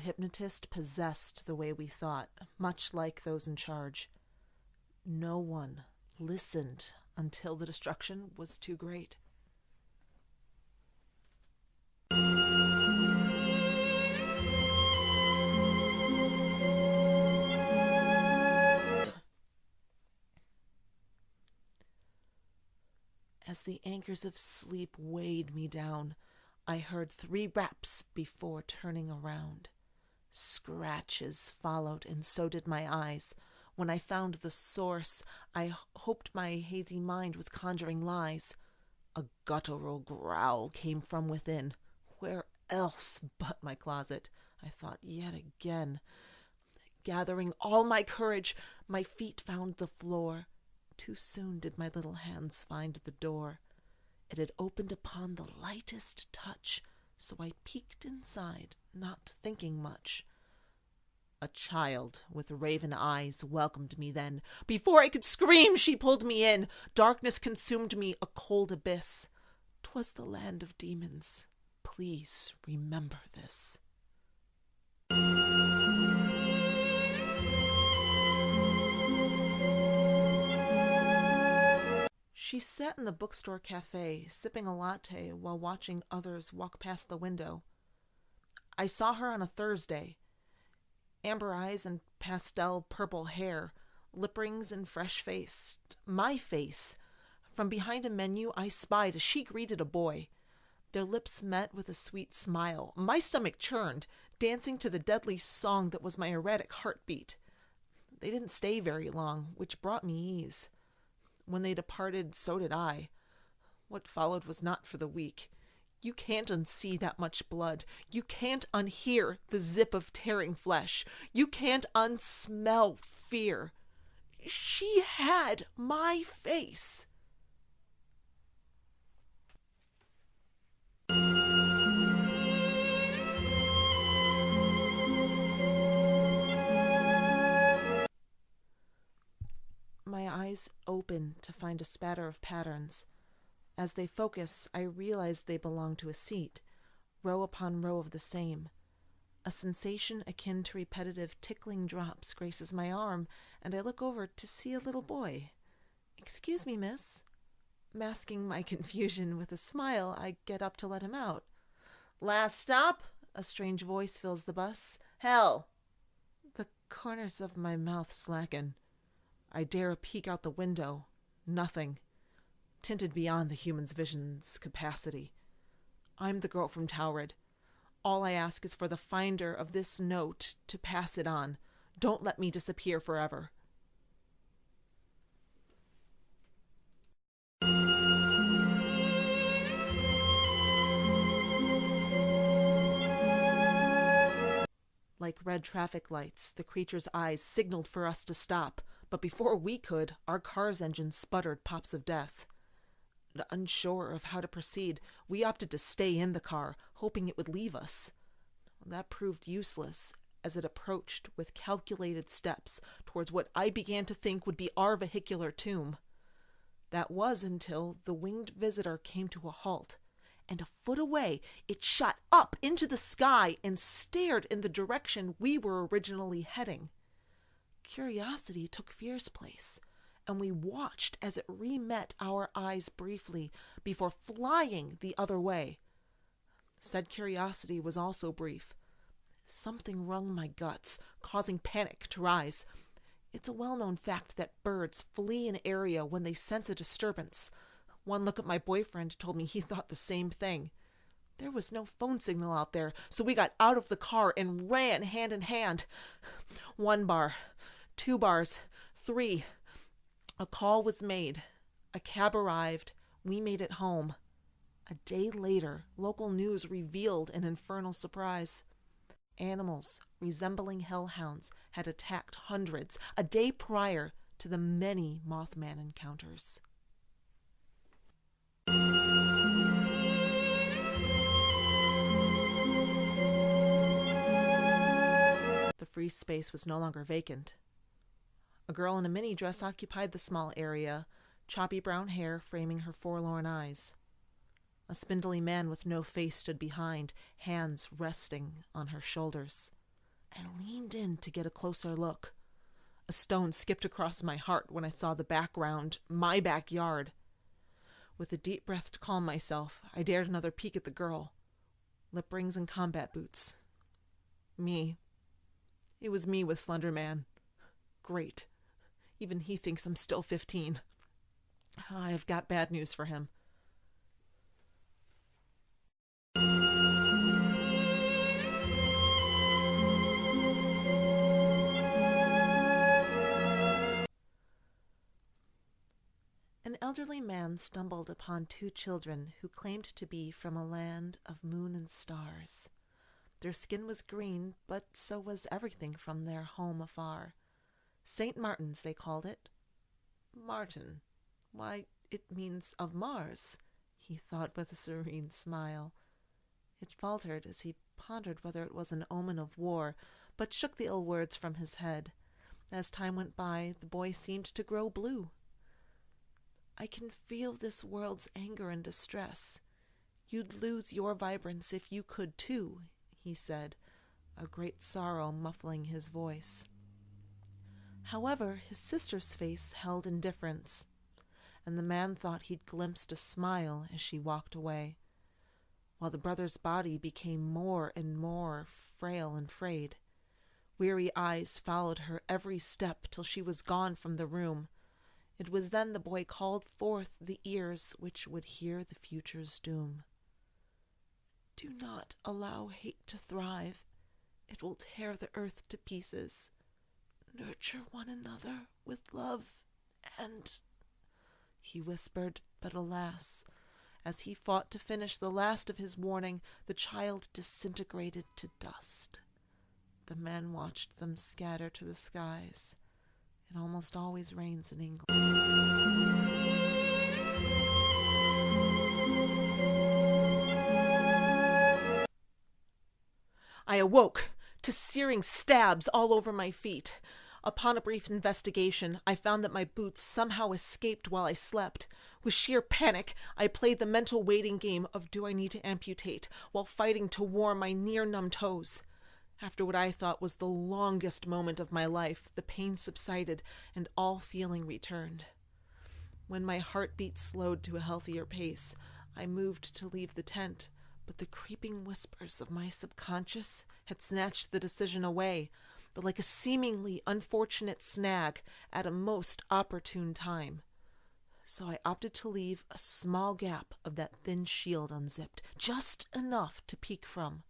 hypnotist possessed the way we thought, much like those in charge. No one listened until the destruction was too great. As the anchors of sleep weighed me down, I heard 3 raps before turning around. Scratches followed, and so did my eyes. When I found the source, I hoped my hazy mind was conjuring lies. A guttural growl came from within. Where else but my closet? I thought yet again. Gathering all my courage, my feet found the floor. Too soon did my little hands find the door. It had opened upon the lightest touch, so I peeked inside, not thinking much. A child with raven eyes welcomed me then. Before I could scream, she pulled me in. Darkness consumed me, a cold abyss. 'Twas the land of demons. Please remember this. She sat in the Bookstore Cafe, sipping a latte while watching others walk past the window. I saw her on a Thursday. Amber eyes and pastel purple hair, lip rings and fresh face. My face. From behind a menu I spied as she greeted a boy. Their lips met with a sweet smile. My stomach churned, dancing to the deadly song that was my erratic heartbeat. They didn't stay very long, which brought me ease. When they departed, so did I. What followed was not for the weak. You can't unsee that much blood. You can't unhear the zip of tearing flesh. You can't unsmell fear. She had my face. My eyes open to find a spatter of patterns. As they focus, I realize they belong to a seat, row upon row of the same. A sensation akin to repetitive tickling drops graces my arm, and I look over to see a little boy. "Excuse me, miss." Masking my confusion with a smile, I get up to let him out. "Last stop?" A strange voice fills the bus. "Hell." The corners of my mouth slacken. I dare a peek out the window. Nothing. Tinted beyond the human's vision's capacity. I'm the girl from Taurid. All I ask is for the finder of this note to pass it on. Don't let me disappear forever. Like red traffic lights, the creature's eyes signaled for us to stop, but before we could, our car's engine sputtered pops of death. Unsure of how to proceed, we opted to stay in the car, hoping it would leave us. That proved useless, as it approached with calculated steps towards what I began to think would be our vehicular tomb. That was until the winged visitor came to a halt, and a foot away it shot up into the sky and stared in the direction we were originally heading. Curiosity took fear's place, and we watched as it re-met our eyes briefly before flying the other way. Said curiosity was also brief. Something wrung my guts, causing panic to rise. It's a well-known fact that birds flee an area when they sense a disturbance. One look at my boyfriend told me he thought the same thing. There was no phone signal out there, so we got out of the car and ran hand in hand. 1 bar, 2 bars, 3. A call was made. A cab arrived. We made it home. A day later, local news revealed an infernal surprise. Animals resembling hellhounds had attacked hundreds a day prior to the many Mothman encounters. The free space was no longer vacant. A girl in a mini dress occupied the small area, choppy brown hair framing her forlorn eyes. A spindly man with no face stood behind, hands resting on her shoulders. I leaned in to get a closer look. A stone skipped across my heart when I saw the background, my backyard. With a deep breath to calm myself, I dared another peek at the girl. Lip rings and combat boots. Me. It was me with Slenderman. Great. Even he thinks I'm still 15. I've got bad news for him. An elderly man stumbled upon 2 children who claimed to be from a land of moon and stars. Their skin was green, but so was everything from their home afar. St. Martin's, they called it. Martin. Why, it means of Mars, he thought with a serene smile. It faltered as he pondered whether it was an omen of war, but shook the ill words from his head. As time went by, the boy seemed to grow blue. I can feel this world's anger and distress. You'd lose your vibrance if you could too, he said, a great sorrow muffling his voice. However, his sister's face held indifference, and the man thought he'd glimpsed a smile as she walked away, while the brother's body became more and more frail and frayed. Weary eyes followed her every step till she was gone from the room. It was then the boy called forth the ears which would hear the future's doom. Do not allow hate to thrive. It will tear the earth to pieces. Nurture one another with love and... He whispered, but alas, as he fought to finish the last of his warning, the child disintegrated to dust. The man watched them scatter to the skies. It almost always rains in England. I awoke to searing stabs all over my feet. Upon a brief investigation, I found that my boots somehow escaped while I slept. With sheer panic, I played the mental waiting game of do I need to amputate, while fighting to warm my near-numb toes. After what I thought was the longest moment of my life, the pain subsided and all feeling returned. When my heartbeat slowed to a healthier pace, I moved to leave the tent, but the creeping whispers of my subconscious had snatched the decision away, like a seemingly unfortunate snag at a most opportune time. So I opted to leave a small gap of that thin shield unzipped, just enough to peek from.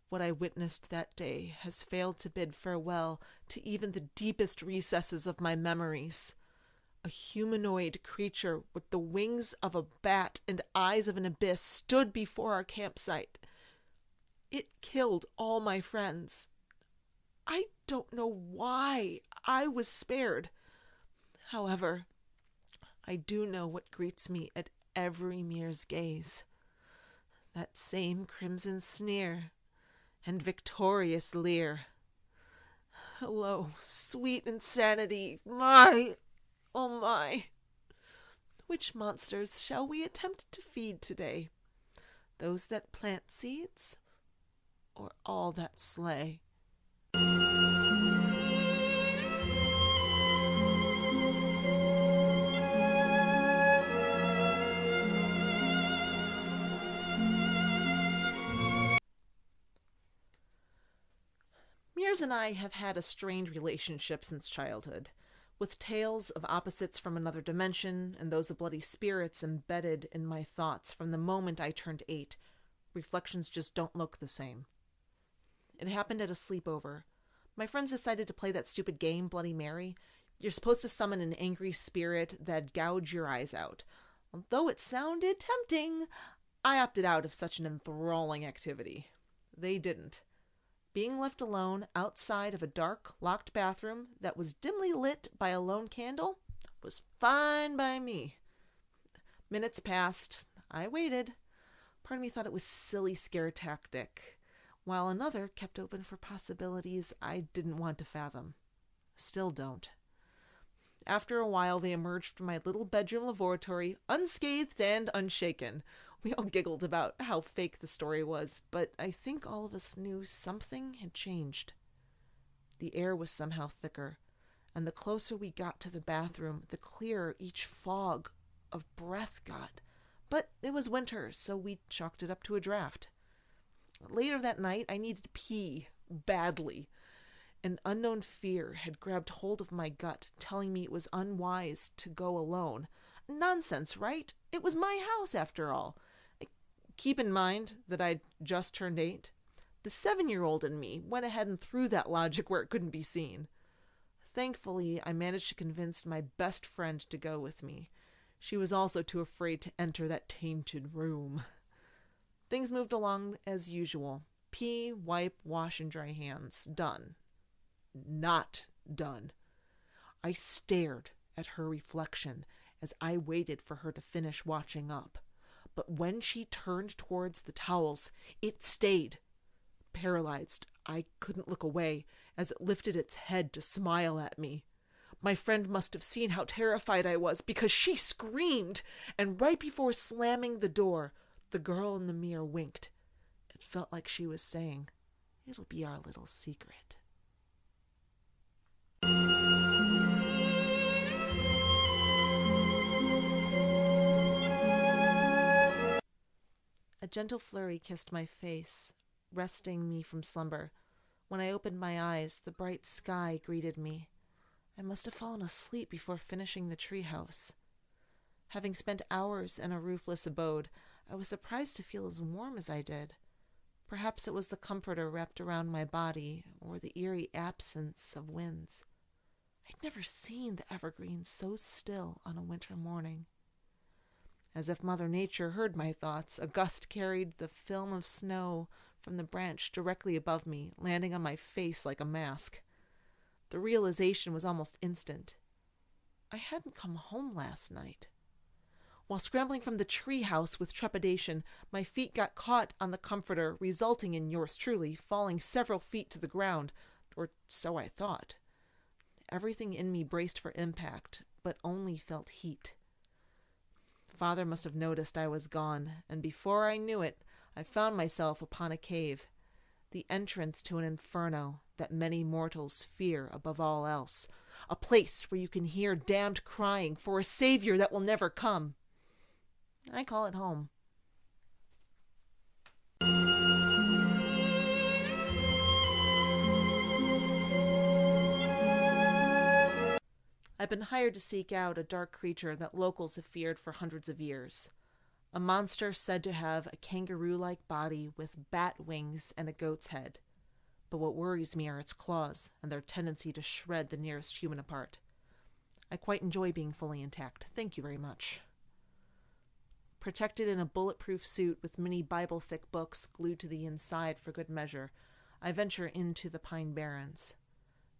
What I witnessed that day has failed to bid farewell to even the deepest recesses of my memories. A humanoid creature with the wings of a bat and eyes of an abyss stood before our campsite. It killed all my friends. I don't know why I was spared. However, I do know what greets me at every mirror's gaze. That same crimson sneer and victorious leer. Hello, sweet insanity, my, oh my. Which monsters shall we attempt to feed today? Those that plant seeds, or all that slay? Mears and I have had a strained relationship since childhood, with tales of opposites from another dimension and those of bloody spirits embedded in my thoughts from the moment I turned 8. Reflections just don't look the same. It happened at a sleepover. My friends decided to play that stupid game, Bloody Mary. You're supposed to summon an angry spirit that'd gouge your eyes out. Although it sounded tempting, I opted out of such an enthralling activity. They didn't. Being left alone outside of a dark, locked bathroom that was dimly lit by a lone candle was fine by me. Minutes passed. I waited. Part of me thought it was silly scare tactic, while another kept open for possibilities I didn't want to fathom. Still don't. After a while, they emerged from my little bedroom laboratory, unscathed and unshaken. We all giggled about how fake the story was, but I think all of us knew something had changed. The air was somehow thicker, and the closer we got to the bathroom, the clearer each fog of breath got. But it was winter, so we chalked it up to a draft. Later that night, I needed to pee badly. An unknown fear had grabbed hold of my gut, telling me it was unwise to go alone. Nonsense, right? It was my house, after all. Keep in mind that I'd just turned 8. The 7-year-old in me went ahead and threw that logic where it couldn't be seen. Thankfully, I managed to convince my best friend to go with me. She was also too afraid to enter that tainted room. Things moved along as usual. Pee, wipe, wash, and dry hands. Done. Not done. I stared at her reflection as I waited for her to finish washing up. But when she turned towards the towels, it stayed. Paralyzed, I couldn't look away as it lifted its head to smile at me. My friend must have seen how terrified I was, because she screamed, and right before slamming the door, the girl in the mirror winked. It felt like she was saying, "It'll be our little secret." A gentle flurry kissed my face, resting me from slumber. When I opened my eyes, the bright sky greeted me. I must have fallen asleep before finishing the treehouse. Having spent hours in a roofless abode, I was surprised to feel as warm as I did. Perhaps it was the comforter wrapped around my body, or the eerie absence of winds. I'd never seen the evergreens so still on a winter morning. As if Mother Nature heard my thoughts, a gust carried the film of snow from the branch directly above me, landing on my face like a mask. The realization was almost instant. I hadn't come home last night. While scrambling from the treehouse with trepidation, my feet got caught on the comforter, resulting in yours truly falling several feet to the ground, or so I thought. Everything in me braced for impact, but only felt heat. Father must have noticed I was gone, and before I knew it, I found myself upon a cave, the entrance to an inferno that many mortals fear above all else, a place where you can hear damned crying for a savior that will never come. I call it home. I've been hired to seek out a dark creature that locals have feared for hundreds of years. A monster said to have a kangaroo-like body with bat wings and a goat's head. But what worries me are its claws and their tendency to shred the nearest human apart. I quite enjoy being fully intact. Thank you very much. Protected in a bulletproof suit with many Bible-thick books glued to the inside for good measure, I venture into the Pine Barrens.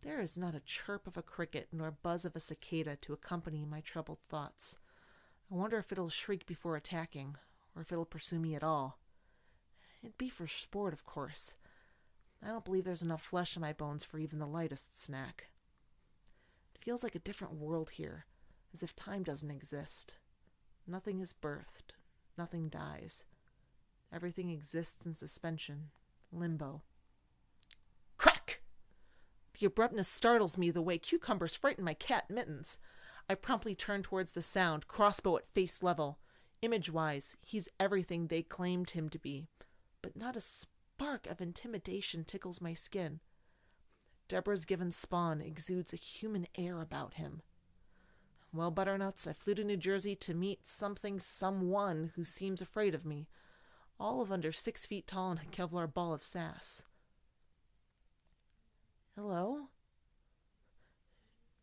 There is not a chirp of a cricket nor buzz of a cicada to accompany my troubled thoughts. I wonder if it'll shriek before attacking, or if it'll pursue me at all. It'd be for sport, of course. I don't believe there's enough flesh in my bones for even the lightest snack. It feels like a different world here, as if time doesn't exist. Nothing is birthed, nothing dies. Everything exists in suspension, limbo. Crack! The abruptness startles me the way cucumbers frighten my cat Mittens. I promptly turn towards the sound, crossbow at face level. Image-wise, he's everything they claimed him to be, but not a spark of intimidation tickles my skin. Deborah's given spawn exudes a human air about him. Well, butternuts, I flew to New Jersey to meet someone who seems afraid of me, all of under 6 feet tall and a Kevlar ball of sass. Hello?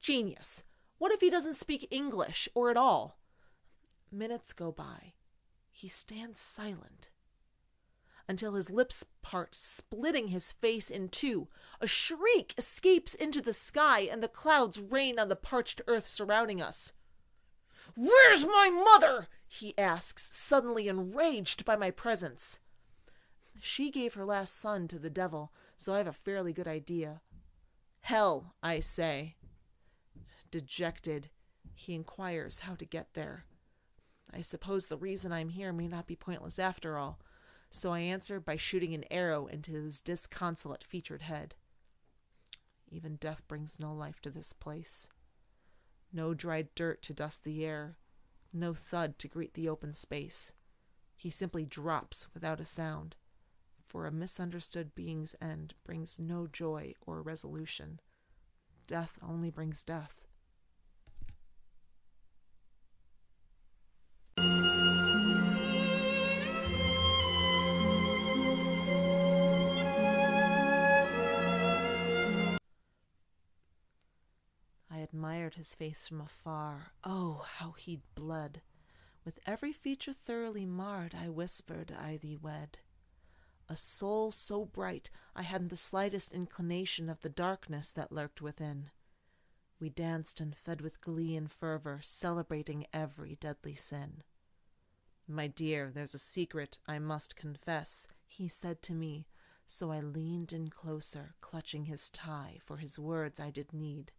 Genius! What if he doesn't speak English, or at all? Minutes go by. He stands silent, until his lips part, splitting his face in two. A shriek escapes into the sky, and the clouds rain on the parched earth surrounding us. "Where's my mother?" he asks, suddenly enraged by my presence. She gave her last son to the devil, so I have a fairly good idea. Hell, I say. Dejected, he inquires how to get there. I suppose the reason I'm here may not be pointless after all, so I answer by shooting an arrow into his disconsolate featured head. Even death brings no life to this place. No dried dirt to dust the air, no thud to greet the open space. He simply drops without a sound, for a misunderstood being's end brings no joy or resolution. Death only brings death. I admired his face from afar. Oh, how he'd bled. With every feature thoroughly marred, I whispered, I thee wed. A soul so bright, I hadn't the slightest inclination of the darkness that lurked within. We danced and fed with glee and fervor, celebrating every deadly sin. My dear, there's a secret I must confess, he said to me, so I leaned in closer, clutching his tie, for his words I did need.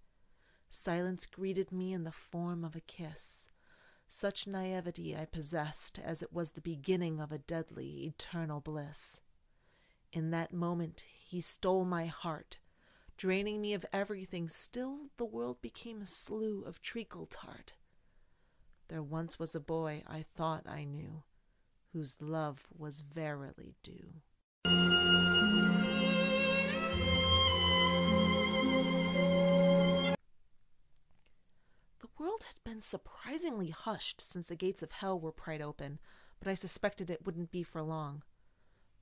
Silence greeted me in the form of a kiss. Such naivety I possessed, as it was the beginning of a deadly, eternal bliss. In that moment he stole my heart. Draining me of everything, still the world became a slough of treacle tart. There once was a boy I thought I knew, whose love was verily due. The world had been surprisingly hushed since the gates of hell were pried open, but I suspected it wouldn't be for long.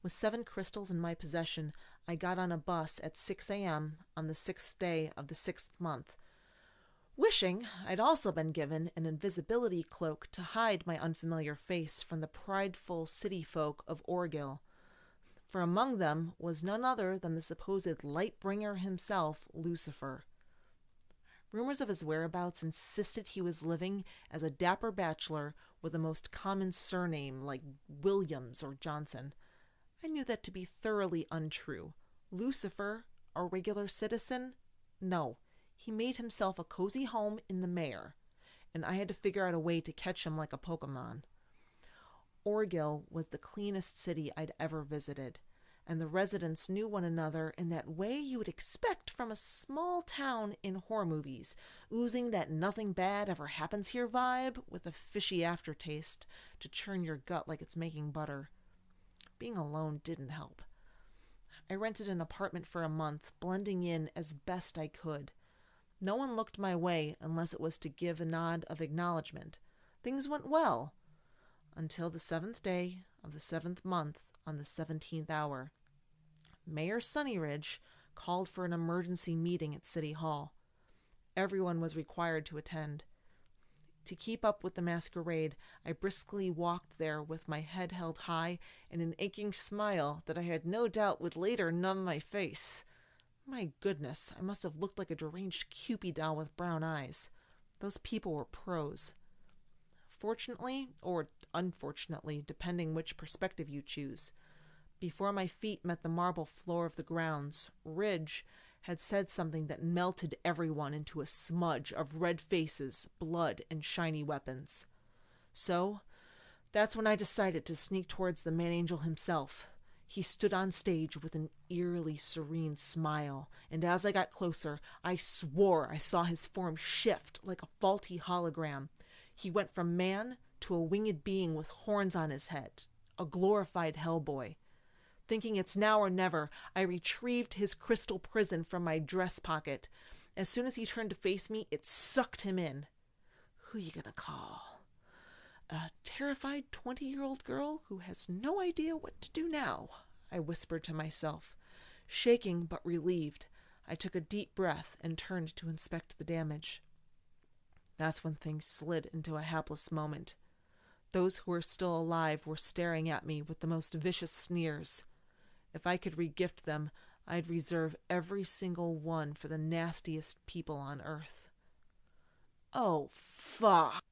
With 7 crystals in my possession, I got on a bus at 6 a.m. on the 6th day of the 6th month, wishing I'd also been given an invisibility cloak to hide my unfamiliar face from the prideful city folk of Orgil, for among them was none other than the supposed light-bringer himself, Lucifer. Rumors of his whereabouts insisted he was living as a dapper bachelor with a most common surname like Williams or Johnson. I knew that to be thoroughly untrue. Lucifer, a regular citizen? No, he made himself a cozy home in the Mare, and I had to figure out a way to catch him like a Pokemon. Orgil was the cleanest city I'd ever visited, and the residents knew one another in that way you would expect from a small town in horror movies, oozing that nothing bad ever happens here vibe with a fishy aftertaste to churn your gut like it's making butter. Being alone didn't help. I rented an apartment for a month, blending in as best I could. No one looked my way unless it was to give a nod of acknowledgement. Things went well, until the 7th day of the 7th month on the 17th hour. Mayor Sunnyridge called for an emergency meeting at City Hall. Everyone was required to attend. To keep up with the masquerade, I briskly walked there with my head held high and an aching smile that I had no doubt would later numb my face. My goodness, I must have looked like a deranged Cupid doll with brown eyes. Those people were pros. Fortunately, or unfortunately, depending which perspective you choose, before my feet met the marble floor of the grounds, Ridge had said something that melted everyone into a smudge of red faces, blood, and shiny weapons. So, that's when I decided to sneak towards the man-angel himself. He stood on stage with an eerily serene smile, and as I got closer, I swore I saw his form shift like a faulty hologram. He went from man to a winged being with horns on his head, a glorified Hellboy. Thinking it's now or never, I retrieved his crystal prison from my dress pocket. As soon as he turned to face me, it sucked him in. Who you gonna call? A terrified 20-year-old girl who has no idea what to do now, I whispered to myself. Shaking but relieved, I took a deep breath and turned to inspect the damage. That's when things slid into a hapless moment. Those who were still alive were staring at me with the most vicious sneers. If I could regift them, I'd reserve every single one for the nastiest people on earth. Oh, fuck!